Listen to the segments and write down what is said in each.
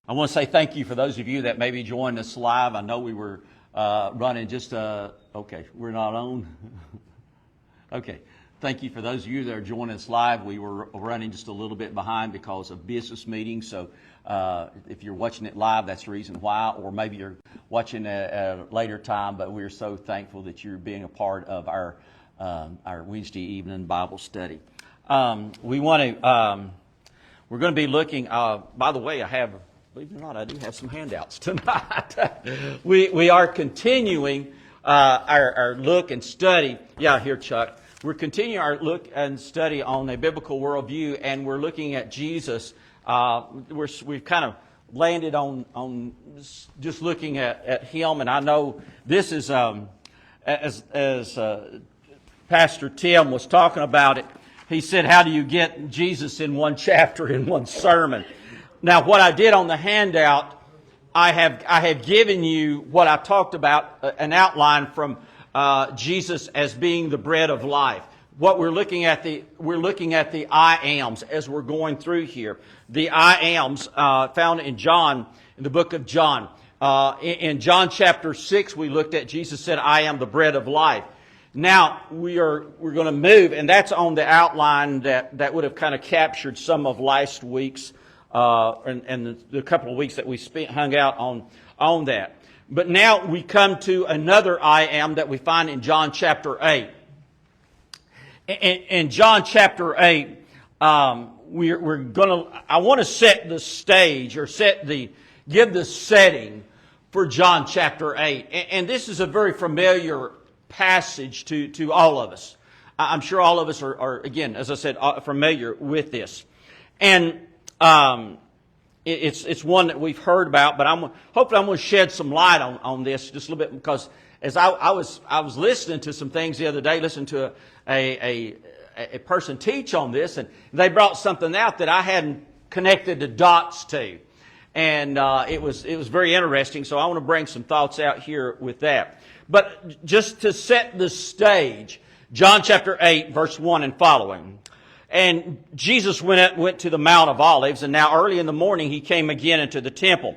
I want to say thank you for those of you that maybe joined us live. I know we were running just, okay, we're not on. Okay, thank you for those of you that are joining us live. We were running just a little bit behind because of business meetings. So if you're watching it live, that's the reason why, or maybe you're watching at a later time. But we're so thankful that you're being a part of our Wednesday evening Bible study. We're going to be looking, by the way, believe it or not, I do have some handouts tonight. We are continuing our look and study. Yeah, here, Chuck. We're continuing our look and study on a biblical worldview, and we're looking at Jesus. We've kind of landed on just looking at Him, and I know this is, as Pastor Tim was talking about it, he said, how do you get Jesus in one chapter, in one sermon? Now, what I did on the handout, I have given you what I talked about, an outline from Jesus as being the bread of life. What we're looking at the I ams as we're going through here. The I ams found in John, in the book of John. In John chapter 6, we looked at Jesus said, I am the bread of life. Now, we're going to move, and that's on the outline that would have kind of captured some of last week's and the couple of weeks that we hung out on that. But now we come to another I am that we find in John chapter 8. In John chapter 8, I want to set the stage or give the setting for John chapter 8. And this is a very familiar passage to all of us. I'm sure all of us are again, as I said, familiar with this. And it's one that we've heard about, but hopefully I'm going to shed some light on this just a little bit, because as I was listening to some things the other day, listening to a person teach on this, and they brought something out that I hadn't connected the dots to, and it was very interesting. So I want to bring some thoughts out here with that. But just to set the stage, John chapter 8, verse 1 and following. And Jesus went to the Mount of Olives, and now early in the morning he came again into the temple.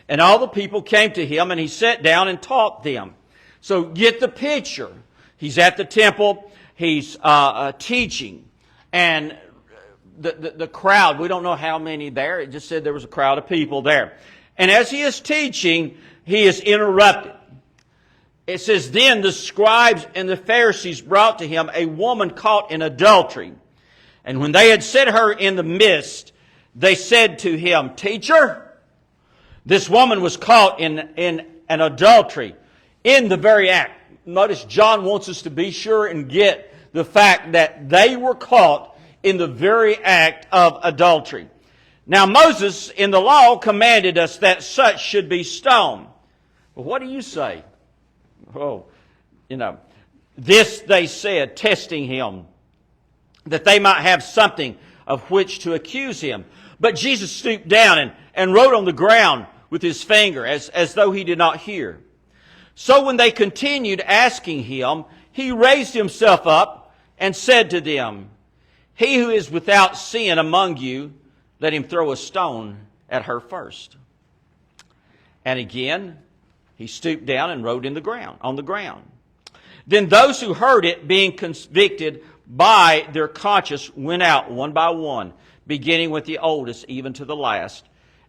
And all the people came to him, and he sat down and taught them. So get the picture. He's at the temple, he's teaching, and the crowd, we don't know how many there, it just said there was a crowd of people there. And as he is teaching, he is interrupted. It says, then the scribes and the Pharisees brought to him a woman caught in adultery. And when they had set her in the midst, they said to him, Teacher, this woman was caught in an adultery, in the very act. Notice John wants us to be sure and get the fact that they were caught in the very act of adultery. Now Moses in the law commanded us that such should be stoned. But what do you say? Oh, this they said, testing him, that they might have something of which to accuse him. But Jesus stooped down and wrote on the ground with his finger, as though he did not hear. So when they continued asking him, he raised himself up and said to them, He who is without sin among you, let him throw a stone at her first. And again, he stooped down and wrote on the ground. Then those who heard it, being convicted by their conscience, went out one by one, beginning with the oldest even to the last.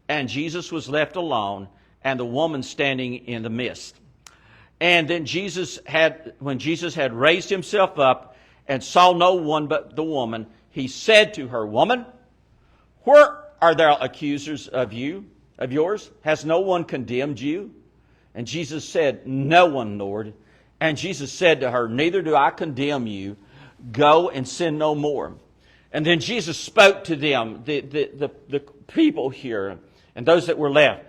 And Jesus was left alone, and the woman standing in the midst. And then when Jesus had raised himself up and saw no one but the woman, he said to her, Woman, where are there accusers of yours? Has no one condemned you? And Jesus said, No one, Lord. And Jesus said to her, Neither do I condemn you. Go and sin no more. And then Jesus spoke to them, the people here, and those that were left,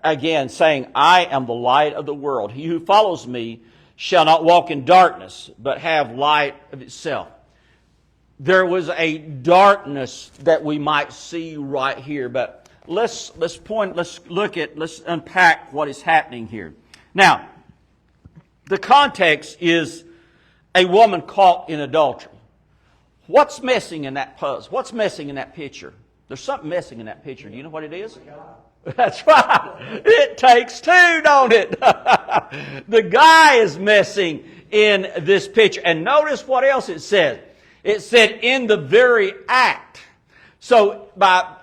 again saying, I am the light of the world. He who follows me shall not walk in darkness, but have light of itself. There was a darkness that we might see right here, but let's unpack what is happening here. Now, the context is a woman caught in adultery. What's missing in that puzzle? What's missing in that picture? There's something missing in that picture. Do you know what it is? That's right. It takes two, don't it? The guy is missing in this picture. And notice what else it said. It said, in the very act. So,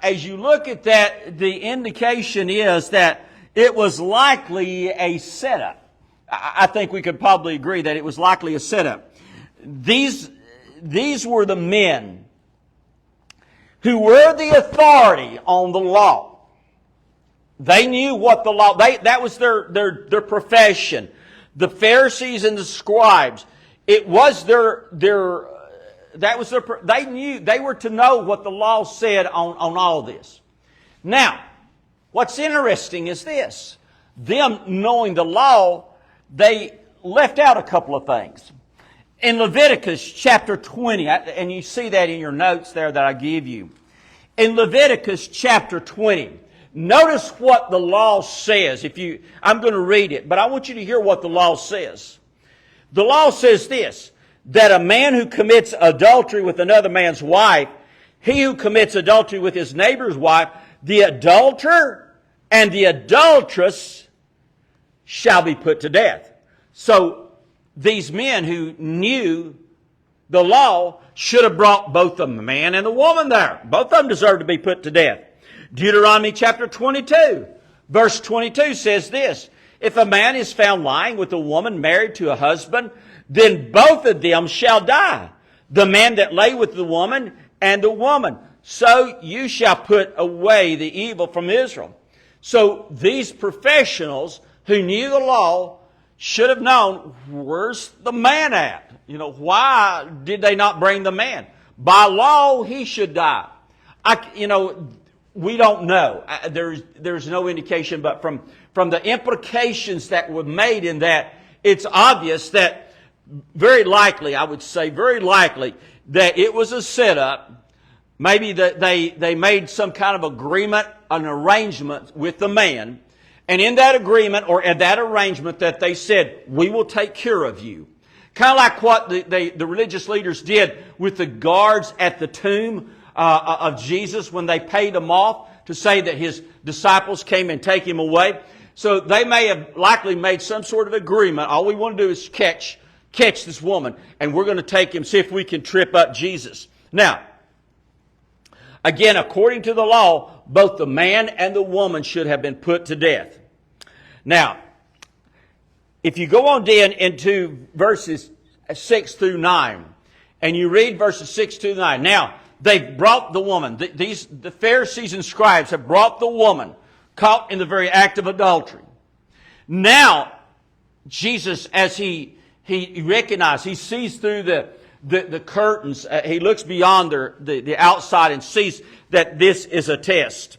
as you look at that, the indication is that it was likely a setup. I think we could probably agree that it was likely a setup. These were the men who were the authority on the law. They knew what the law, that was their profession. The Pharisees and the scribes, it was they knew, they were to know what the law said on all this. Now, what's interesting is this. Them knowing the law, they left out a couple of things. In Leviticus chapter 20, and you see that in your notes there that I give you. In Leviticus chapter 20, notice what the law says. I'm going to read it, but I want you to hear what the law says. The law says this, that a man who commits adultery with another man's wife, he who commits adultery with his neighbor's wife, the adulterer and the adulteress shall be put to death. So these men who knew the law should have brought both the man and the woman there. Both of them deserve to be put to death. Deuteronomy chapter 22, verse 22 says this, if a man is found lying with a woman married to a husband, then both of them shall die, the man that lay with the woman and the woman. So you shall put away the evil from Israel. So these professionals who knew the law should have known, where's the man at? Why did they not bring the man? By law, he should die. We don't know. There's no indication, but from the implications that were made in that, it's obvious that very likely, I would say very likely, that it was a setup. Maybe that they made some kind of agreement, an arrangement with the man. And in that agreement or in that arrangement that they said, we will take care of you. Kind of like what the religious leaders did with the guards at the tomb of Jesus when they paid him off to say that his disciples came and take him away. So they may have likely made some sort of agreement. All we want to do is catch this woman, and we're going to take him, see if we can trip up Jesus. Now, again, according to the law, both the man and the woman should have been put to death. Now, if you go on down into verses 6 through 9, and you read verses 6 through 9, now, they've brought the woman. The Pharisees and scribes have brought the woman caught in the very act of adultery. Now, Jesus, as he recognizes, he sees through the curtains, he looks beyond the outside and sees that this is a test.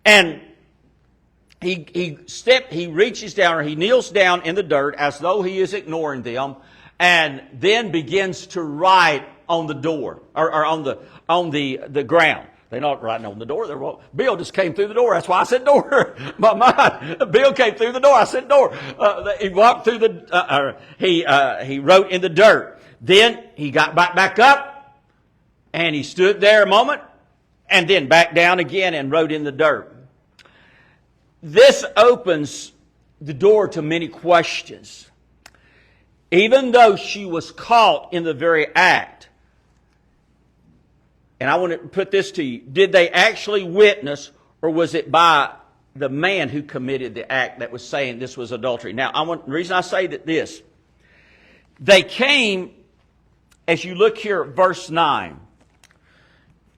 And he reaches down, or he kneels down in the dirt as though he is ignoring them, and then begins to write on the door, or on the ground. They're not writing on the door. Bill just came through the door. That's why I said door. My mind. Bill came through the door. I said door. He walked through he wrote in the dirt. Then he got back up, and he stood there a moment, and then back down again and wrote in the dirt. This opens the door to many questions. Even though she was caught in the very act, and I want to put this to you, did they actually witness, or was it by the man who committed the act that was saying this was adultery? Now, the reason I say that this, they came, as you look here at verse 9,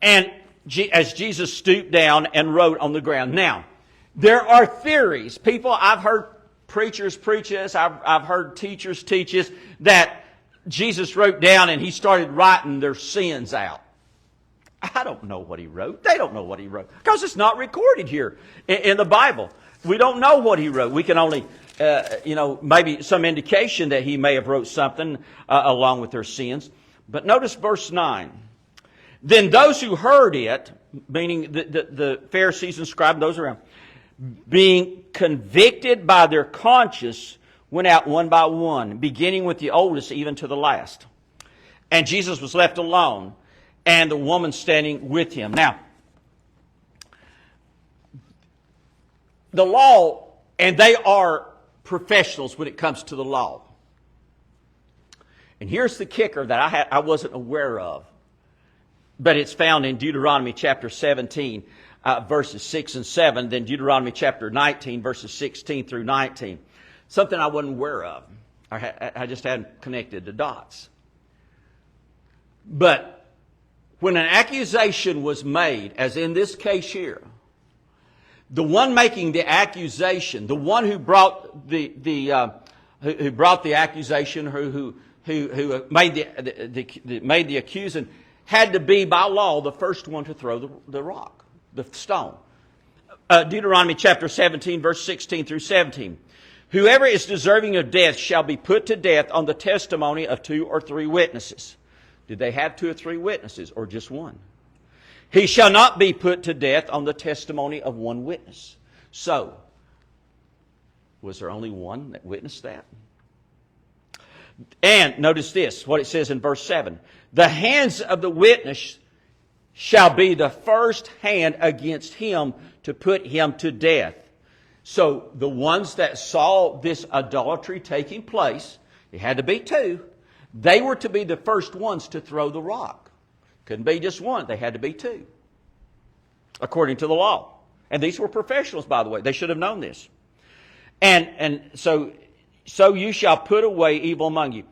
and as Jesus stooped down and wrote on the ground. Now, there are theories. I've heard preachers preach this, I've heard teachers teach this, that Jesus wrote down and he started writing their sins out. I don't know what he wrote. They don't know what he wrote, because it's not recorded here in the Bible. We don't know what he wrote. We can only, maybe some indication that he may have wrote something along with their sins. But notice verse 9. Then those who heard it, meaning the Pharisees and scribes, those around, being convicted by their conscience, went out one by one, beginning with the oldest even to the last. And Jesus was left alone, and the woman standing with him. Now, the law, and they are professionals when it comes to the law. And here's the kicker that I wasn't aware of, but it's found in Deuteronomy chapter 17, verses 6 and 7, then Deuteronomy chapter 19, verses 16 through 19. Something I wasn't aware of. I just hadn't connected the dots. But when an accusation was made, as in this case here, the one making the accusation, the one who brought the accusation, who made the accusing, had to be by law the first one to throw the rock, the stone. Deuteronomy chapter 17, verse 16 through 17. Whoever is deserving of death shall be put to death on the testimony of 2 or 3 witnesses. Did they have 2 or 3 witnesses, or just one? He shall not be put to death on the testimony of 1 witness. So, was there only one that witnessed that? And notice this, what it says in verse 7. The hands of the witness shall be the first hand against him to put him to death. So the ones that saw this adultery taking place, it had to be 2, they were to be the first ones to throw the rock. Couldn't be just one, they had to be 2, according to the law. And these were professionals, by the way. They should have known this. And so you shall put away evil among you.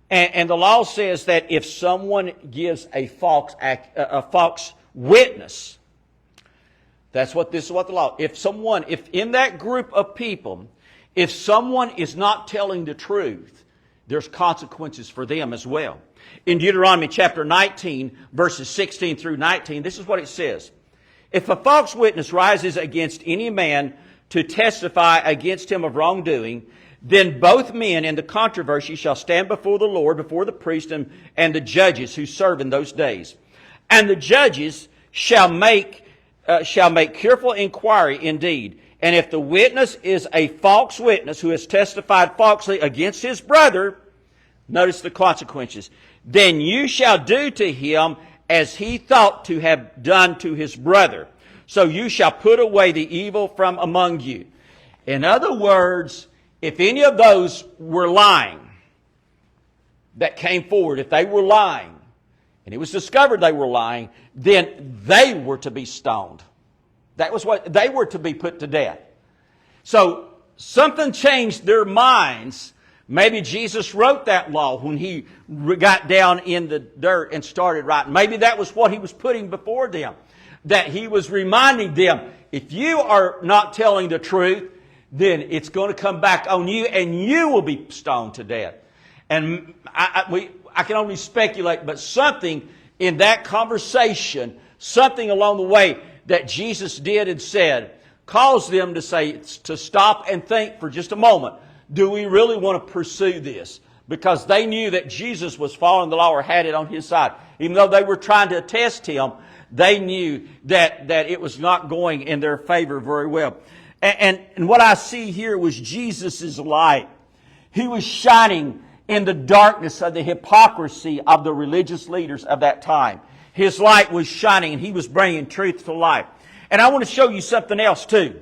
And the law says that if someone gives a false witness, this is what the law. If in that group of people, if someone is not telling the truth, there's consequences for them as well. In Deuteronomy chapter 19, verses 16 through 19, this is what it says. If a false witness rises against any man to testify against him of wrongdoing, then both men in the controversy shall stand before the Lord, before the priest and the judges who serve in those days. And the judges shall make careful inquiry indeed. And if the witness is a false witness who has testified falsely against his brother, notice the consequences, then you shall do to him as he thought to have done to his brother. So you shall put away the evil from among you. In other words, if any of those were lying that came forward, if they were lying, and it was discovered they were lying, then they were to be stoned. That was what they were to be put to death. So something changed their minds. Maybe Jesus wrote that law when he got down in the dirt and started writing. Maybe that was what he was putting before them. That he was reminding them, if you are not telling the truth, then it's going to come back on you and you will be stoned to death. And I can only speculate, but something in that conversation, something along the way that Jesus did and said, caused them to stop and think for just a moment. Do we really want to pursue this? Because they knew that Jesus was following the law or had it on his side. Even though they were trying to test him, they knew that it was not going in their favor very well. And what I see here was Jesus' light. He was shining in the darkness of the hypocrisy of the religious leaders of that time. His light was shining and he was bringing truth to life. And I want to show you something else too.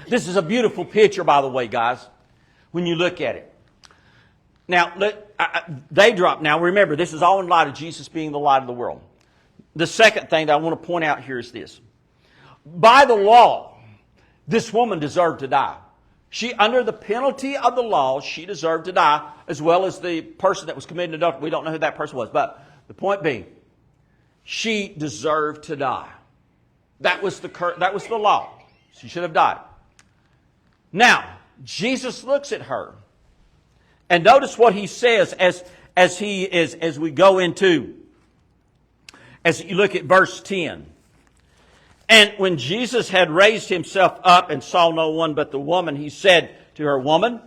This is a beautiful picture, by the way, guys, when you look at it. Now, now remember, this is all in light of Jesus being the light of the world. The second thing that I want to point out here is this. By the law, this woman deserved to die. Under the penalty of the law, she deserved to die, as well as the person that was committing adultery. We don't know who that person was, but the point being, she deserved to die. That was the law. She should have died. Now, Jesus looks at her, and notice what he says as you look at verse 10. And when Jesus had raised himself up and saw no one but the woman, he said to her, Woman,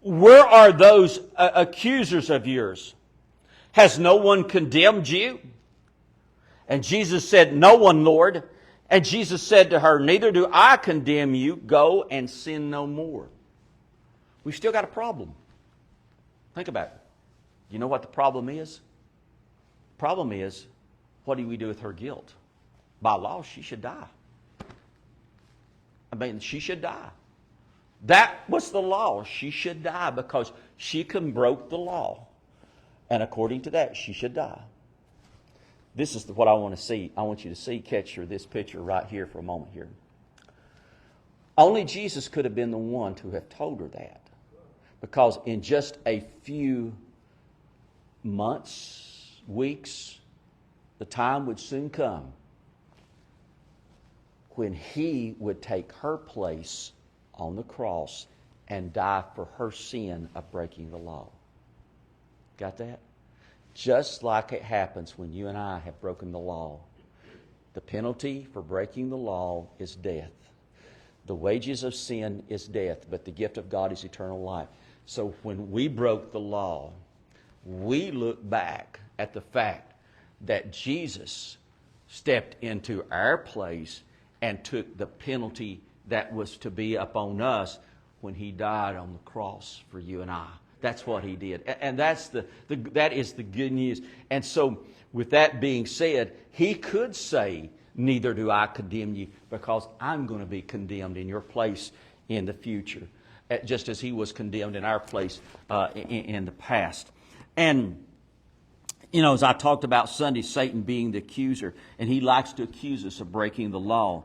where are those accusers of yours? Has no one condemned you? And Jesus said, No one, Lord. And Jesus said to her, Neither do I condemn you. Go and sin no more. We've still got a problem. Think about it. You know what the problem is? The problem is, what do we do with her guilt? By law, she should die. I mean, she should die. That was the law. She should die because she broke the law. And according to that, she should die. This is what I want to see. I want you to see, catch this picture right here for a moment here. Only Jesus could have been the one to have told her that. Because in just a few months, weeks, the time would soon come when He would take her place on the cross and die for her sin of breaking the law. Got that? Just like it happens when you and I have broken the law. The penalty for breaking the law is death. The wages of sin is death, but the gift of God is eternal life. So when we broke the law, we look back at the fact that Jesus stepped into our place and took the penalty that was to be upon us when He died on the cross for you and I. That's what He did. And that is the good news. And so with that being said, He could say, neither do I condemn you, because I'm going to be condemned in your place in the future, just as He was condemned in our place in the past. And, you know, as I talked about Sunday, Satan being the accuser, and he likes to accuse us of breaking the law.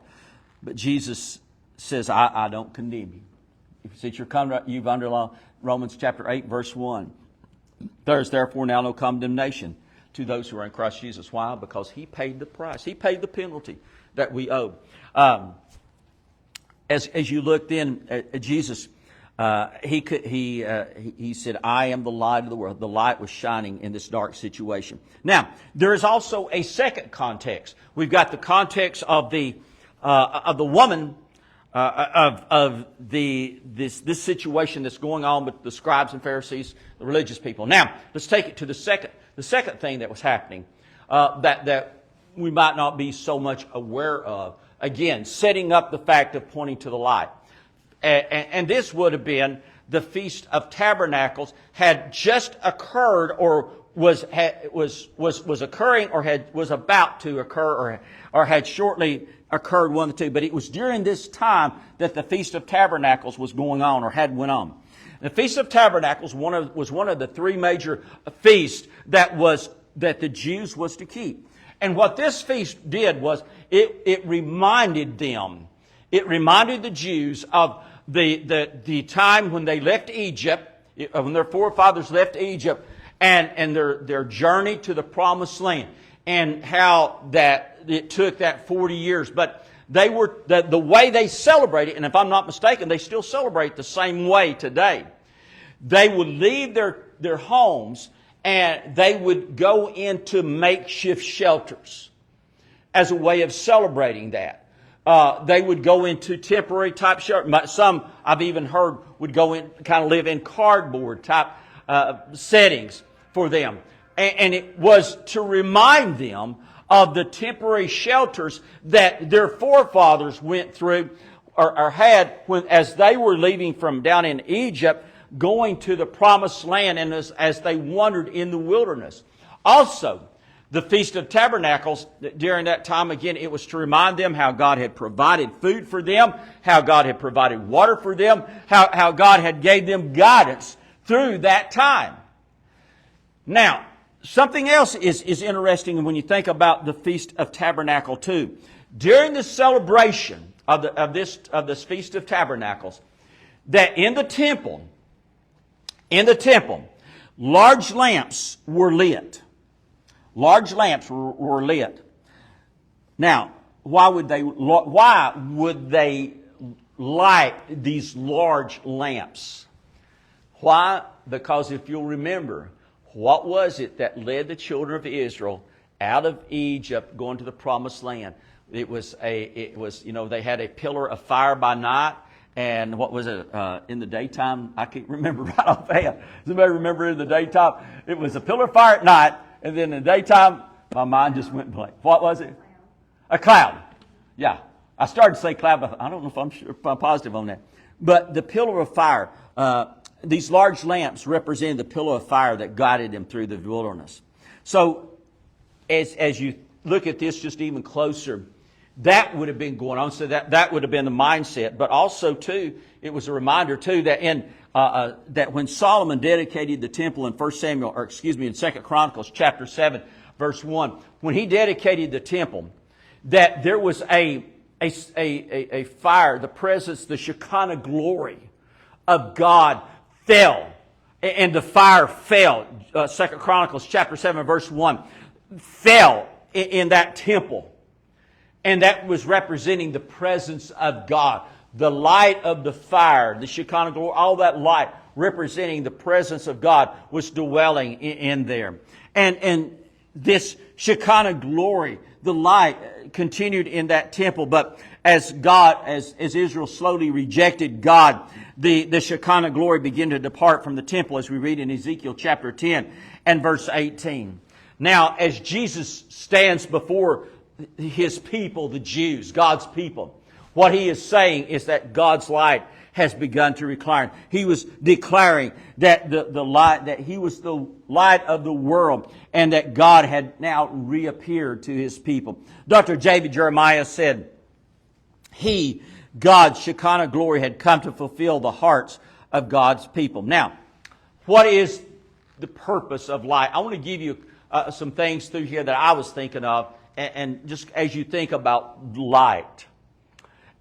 But Jesus says, I don't condemn you. Since you've underlined Romans chapter 8, verse 1. There is therefore now no condemnation to those who are in Christ Jesus. Why? Because He paid the price. He paid the penalty that we owe. As you look then at Jesus, he said, I am the light of the world. The light was shining in this dark situation. Now, there is also a second context. We've got the context of the woman, this situation that's going on with the scribes and Pharisees, the religious people. Now, let's take it to the second thing that was happening that we might not be so much aware of. Again, setting up the fact of pointing to the light. And this would have been the Feast of Tabernacles had just occurred, or was occurring, or was about to occur, or had shortly occurred, one of the two. But it was during this time that the Feast of Tabernacles was going on, or had went on. The Feast of Tabernacles was one of the three major feasts that the Jews was to keep. And what this feast did was it reminded them. It reminded the Jews of the time when they left Egypt, when their forefathers left Egypt, and their journey to the Promised Land, and how that it took that 40 years. But they were the way they celebrated, and if I'm not mistaken, they still celebrate the same way today. They would leave their homes and they would go into makeshift shelters as a way of celebrating that. They would go into temporary type shelters. Some I've even heard would go in, kind of live in cardboard type settings for them. And it was to remind them of the temporary shelters that their forefathers went through or had as they were leaving from down in Egypt, going to the Promised Land, and as they wandered in the wilderness. Also, the Feast of Tabernacles, during that time, again, it was to remind them how God had provided food for them, how God had provided water for them, how God had gave them guidance through that time. Now, something else is interesting when you think about the Feast of Tabernacle too. During the celebration of this Feast of Tabernacles, that in the temple, large lamps were lit. Large lamps were lit. Now, why would they light these large lamps? Why? Because if you'll remember, what was it that led the children of Israel out of Egypt going to the Promised Land? It was they had a pillar of fire by night. And what was it, in the daytime? I can't remember right offhand. Somebody remember in the daytime? It was a pillar of fire at night, and then in the daytime, my mind just went blank. What was it? A cloud. Yeah. I started to say cloud, but I don't know if I'm positive on that. But the pillar of fire, these large lamps represented the pillar of fire that guided them through the wilderness. So, as you look at this just even closer, That would have been going on. So that would have been the mindset. But also, too, it was a reminder, too, that that when Solomon dedicated the temple in 1 Samuel, or excuse me, in 2 Chronicles chapter 7, verse 1, when he dedicated the temple, that there was a fire, the presence, the Shekinah glory of God fell. And the fire fell. 2 Chronicles chapter 7, verse 1, fell in that temple. And that was representing the presence of God. The light of the fire, the Shekinah glory, all that light representing the presence of God was dwelling in there. And this Shekinah glory, the light, continued in that temple. But as Israel slowly rejected God, the Shekinah glory began to depart from the temple, as we read in Ezekiel chapter 10 and verse 18. Now, as Jesus stands before His people, the Jews, God's people, what He is saying is that God's light has begun to recline. He was declaring that the light, that He was the light of the world, and that God had now reappeared to His people. Dr. David Jeremiah said, God's Shekinah glory had come to fulfill the hearts of God's people. Now, what is the purpose of light? I want to give you some things through here that I was thinking of, and just as you think about light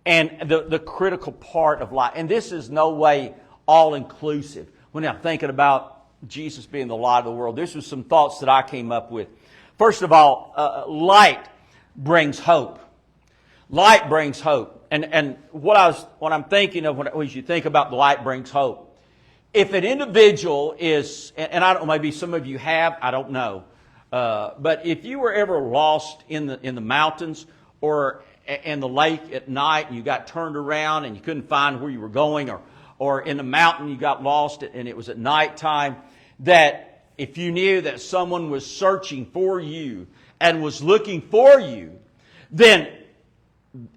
and the critical part of light. And this is no way all-inclusive. When I'm thinking about Jesus being the light of the world, this was some thoughts that I came up with. First of all, light brings hope. Light brings hope. And what I'm thinking of when you think about the light brings hope. If an individual is, and I don't know, maybe some of you have, I don't know. But if you were ever lost in the mountains or in the lake at night and you got turned around and you couldn't find where you were going, or in the mountain you got lost and it was at nighttime, that if you knew that someone was searching for you and was looking for you, then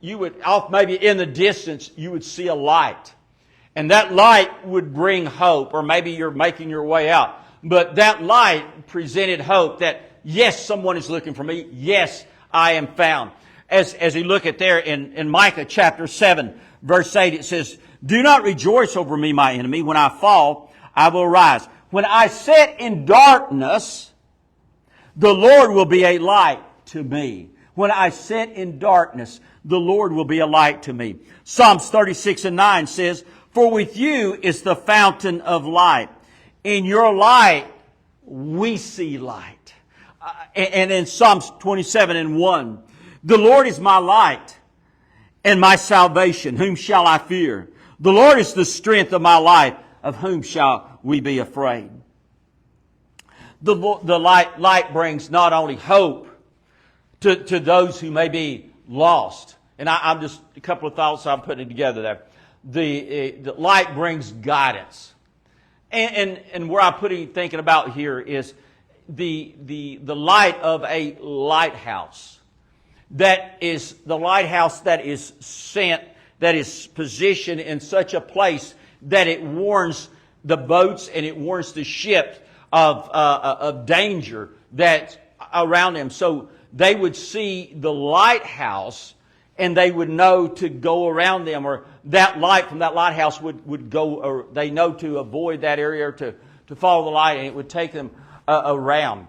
you would, maybe in the distance, you would see a light. And that light would bring hope, or maybe you're making your way out. But that light presented hope that, yes, someone is looking for me. Yes, I am found. As you look at there in Micah chapter 7, verse 8, it says, "Do not rejoice over me, my enemy. When I fall, I will rise. When I sit in darkness, the Lord will be a light to me." When I sit in darkness, the Lord will be a light to me. Psalms 36 and 9 says, "For with you is the fountain of light. In your light, we see light." And in Psalms 27 and 1, "The Lord is my light and my salvation. Whom shall I fear? The Lord is the strength of my life. Of whom shall we be afraid?" The light brings not only hope to those who may be lost. And I'm just, a couple of thoughts I'm putting together there. The light brings guidance. And where I'm thinking about here is the light of a lighthouse. That is the lighthouse that is sent, that is positioned in such a place that it warns the boats and it warns the ships of danger that's around them. So they would see the lighthouse and they would know to go around them, or that light from that lighthouse would go, or they know to avoid that area, or to follow the light, and it would take them around.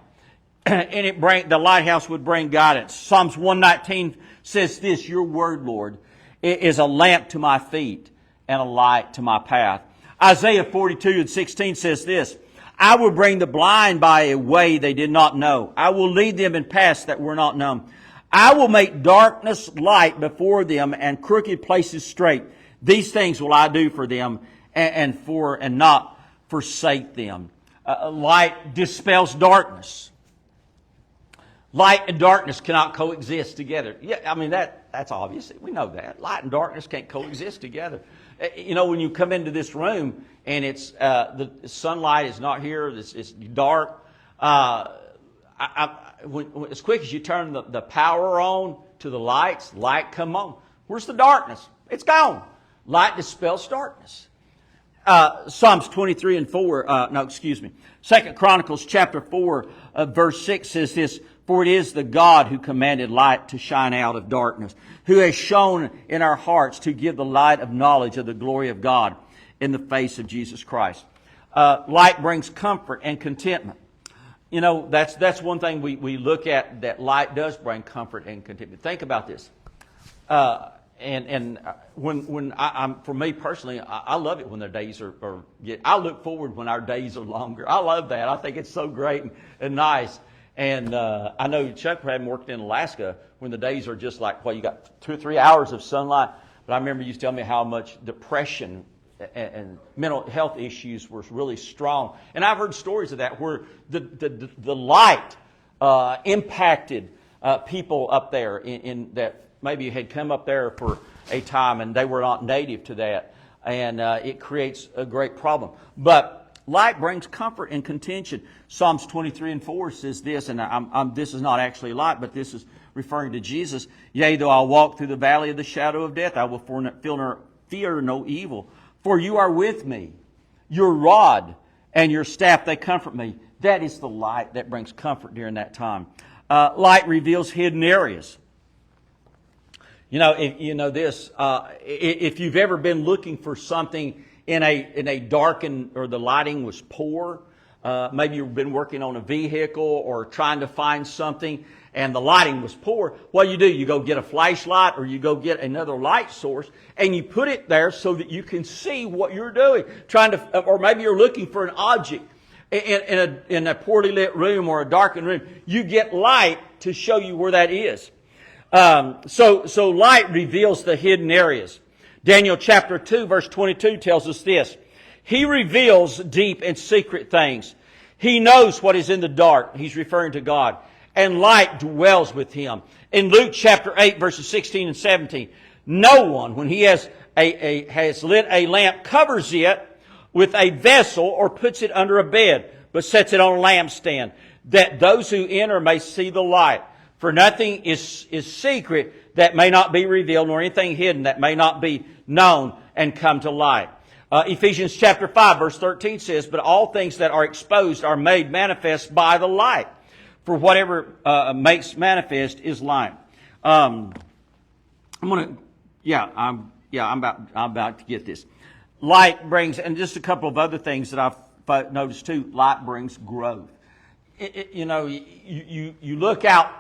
And the lighthouse would bring guidance. Psalms 119 says this, "Your word, Lord, is a lamp to my feet and a light to my path." Isaiah 42 and 16 says this, "I will bring the blind by a way they did not know. I will lead them in paths that were not known. I will make darkness light before them and crooked places straight. These things will I do for them and not forsake them." Light dispels darkness. Light and darkness cannot coexist together. Yeah, I mean, that's obvious. We know that. Light and darkness can't coexist together. You know, when you come into this room and it's the sunlight is not here, it's dark. As quick as you turn the power on to the lights, light come on. Where's the darkness? It's gone. Light dispels darkness. Psalms 23 and 4, 2 Chronicles chapter 4, verse 6 says this, For it is the God who commanded light to shine out of darkness, who has shone in our hearts to give the light of knowledge of the glory of God in the face of Jesus Christ. Light brings comfort and contentment. You know, that's one thing we look at, that light does bring comfort and contentment. Think about this. When for me personally, I love it when their days I look forward when our days are longer. I love that. I think it's so great and nice. And I know Chuck had worked in Alaska when the days are just like, well, you got 2 or 3 hours of sunlight. But I remember you used to tell me how much depression and mental health issues were really strong. And I've heard stories of that where the light impacted people up there in that maybe had come up there for a time and they were not native to that. And it creates a great problem. But light brings comfort and contention. Psalms 23:4 says this, and this is not actually light, but this is referring to Jesus. Yea, though I walk through the valley of the shadow of death, I will fear no evil. For you are with me. Your rod and your staff, they comfort me. That is the light that brings comfort during that time. Light reveals hidden areas. You know, if you've ever been looking for something in a darkened, or the lighting was poor, maybe you've been working on a vehicle or trying to find something and the lighting was poor, what do? You go get a flashlight or you go get another light source and you put it there so that you can see what you're doing. Or maybe you're looking for an object in a poorly lit room or a darkened room. You get light to show you where that is. So light reveals the hidden areas. Daniel chapter 2 verse 22 tells us this. He reveals deep and secret things. He knows what is in the dark. He's referring to God. And light dwells with him. In Luke chapter 8 verses 16 and 17, no one, when he has lit a lamp, covers it with a vessel or puts it under a bed, but sets it on a lampstand, that those who enter may see the light. For nothing is secret that may not be revealed, nor anything hidden that may not be known and come to light. Ephesians chapter 5 verse 13 says, but all things that are exposed are made manifest by the light. For whatever makes manifest is light. I'm about to get this. Light brings, and just a couple of other things that I've noticed too. Light brings growth. You look out.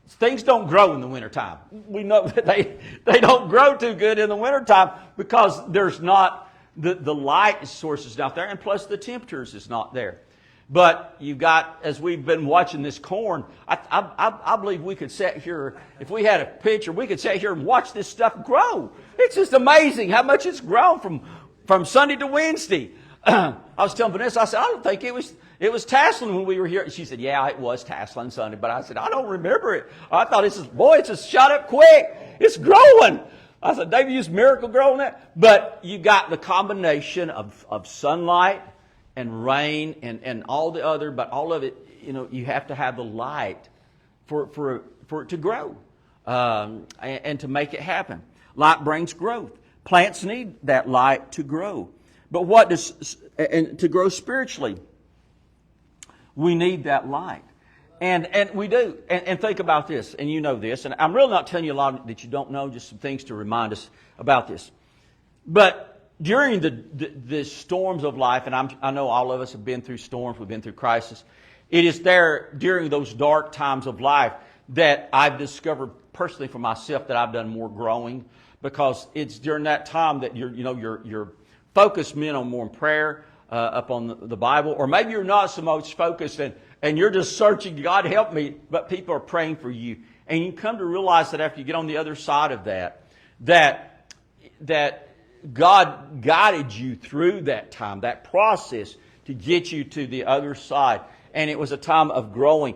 Things don't grow in the wintertime. We know that they don't grow too good in the wintertime because there's not the light sources out there, and plus the temperatures is not there. But you've got, as we've been watching this corn, I believe we could sit here, if we had a picture, we could sit here and watch this stuff grow. It's just amazing how much it's grown from Sunday to Wednesday. I was telling Vanessa, I said, I don't think it was tasseling when we were here. She said, yeah, it was tasseling Sunday. But I said, I don't remember it. I thought it's just shot up quick. It's growing. I said, David used Miracle Grow on that. But you got the combination of sunlight and rain and all the other, but all of it, you have to have the light for it to grow and to make it happen. Light brings growth. Plants need that light to grow. But to grow spiritually, we need that light. And we do. And think about this, and you know this, and I'm really not telling you a lot that you don't know, just some things to remind us about this. But during the storms of life, and I know all of us have been through storms, we've been through crisis. It is there during those dark times of life that I've discovered personally for myself that I've done more growing, because it's during that time that your focus meant on more in prayer, upon the Bible, or maybe you're not so much focused and you're just searching, God help me, but people are praying for you. And you come to realize that after you get on the other side of that God guided you through that time, that process to get you to the other side. And it was a time of growing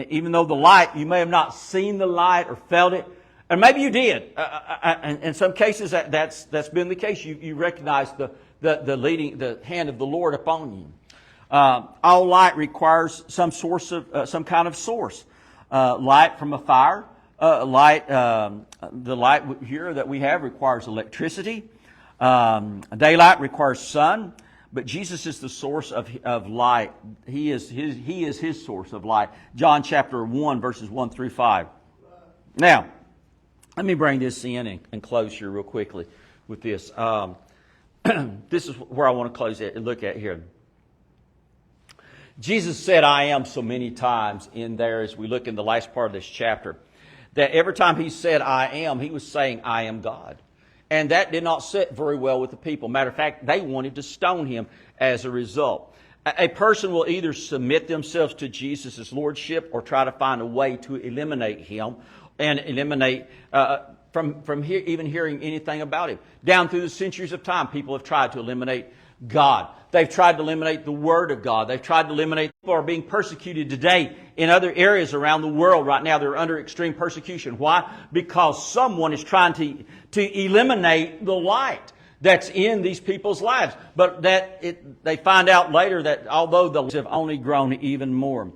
even though the light, you may have not seen the light or felt it, and maybe you did. In some cases, that's been the case. You recognize the hand of the Lord upon you. All light requires some kind of source. Light from a fire. The light here that we have requires electricity. Daylight requires sun. but Jesus is the source of light. He is his source of light. John chapter 1, verses 1 through 5. Now, let me bring this in and close here real quickly with this. This is where I want to close it and look at here. Jesus said, I am, so many times in there as we look in the last part of this chapter, that every time he said, I am, he was saying, I am God. And that did not sit very well with the people. Matter of fact, they wanted to stone him as a result. A person will either submit themselves to Jesus' lordship or try to find a way to eliminate him and eliminate even hearing anything about him. Down through the centuries of time, people have tried to eliminate God. They've tried to eliminate the Word of God. They've tried to eliminate. People are being persecuted today in other areas around the world right now. They're under extreme persecution. Why? Because someone is trying to eliminate the light that's in these people's lives. But they find out later that although those have only grown even more.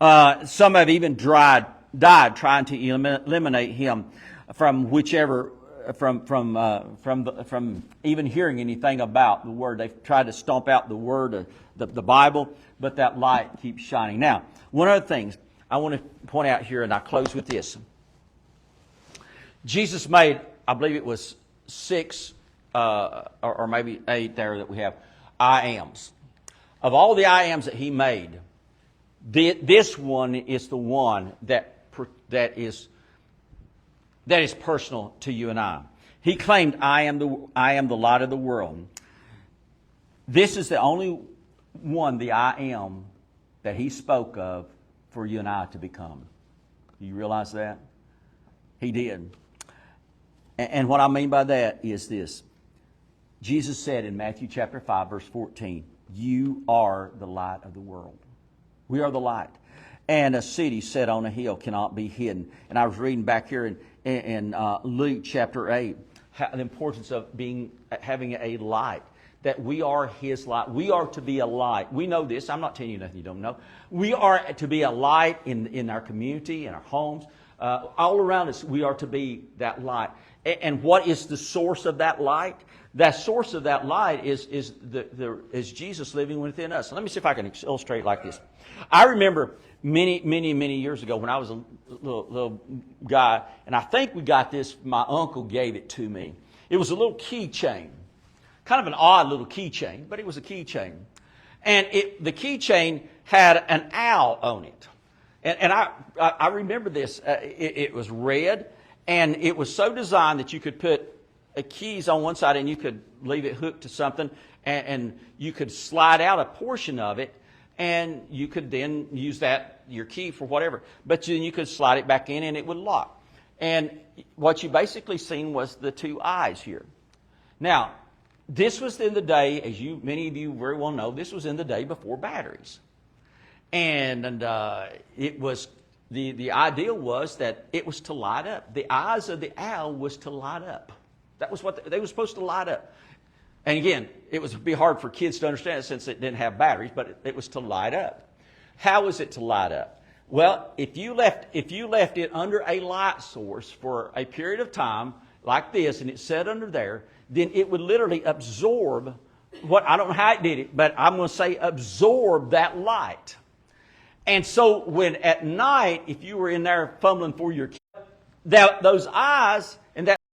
Some have even died trying to eliminate him from whichever. From even hearing anything about the Word. They've tried to stomp out the Word, the Bible, but that light keeps shining. Now, one of the things I want to point out here, and I close with this. Jesus made, I believe it was 6 or maybe 8 there that we have, I ams. Of all the I ams that he made, this one is the one that is personal to you and I. He claimed, I am the light of the world. This is the only one, the I am, that he spoke of for you and I to become. Do you realize that? He did. And what I mean by that is this. Jesus said in Matthew chapter 5, verse 14, you are the light of the world. We are the light. And a city set on a hill cannot be hidden. And I was reading back here in Luke chapter 8, the importance of having a light, that we are his light. We are to be a light. We know this. I'm not telling you nothing you don't know. We are to be a light in our community, in our homes, all around us. We are to be that light. And what is the source of that light? The source of that light is Jesus living within us. Let me see if I can illustrate like this. I remember many years ago when I was a little guy, and I think we got this, my uncle gave it to me. It was a little keychain. Kind of an odd little keychain, but it was a keychain. And the keychain had an owl on it. And I remember this. It was red, and it was so designed that you could put keys on one side and you could leave it hooked to something, and you could slide out a portion of it, and you could then use your key for whatever. But then you could slide it back in and it would lock. And what you basically seen was the 2 eyes here. Now, this was in the day, as many of you very well know, this was in the day before batteries. And it was, the ideal was that it was to light up. The eyes of the owl was to light up. That was what they were supposed to light up. And again, it would be hard for kids to understand since it didn't have batteries, but it was to light up. How was it to light up? Well, if you left it under a light source for a period of time like this, and it sat under there, then it would literally absorb I don't know how it did it, but I'm going to say absorb that light. And so when at night, if you were in there fumbling for your key, those eyes and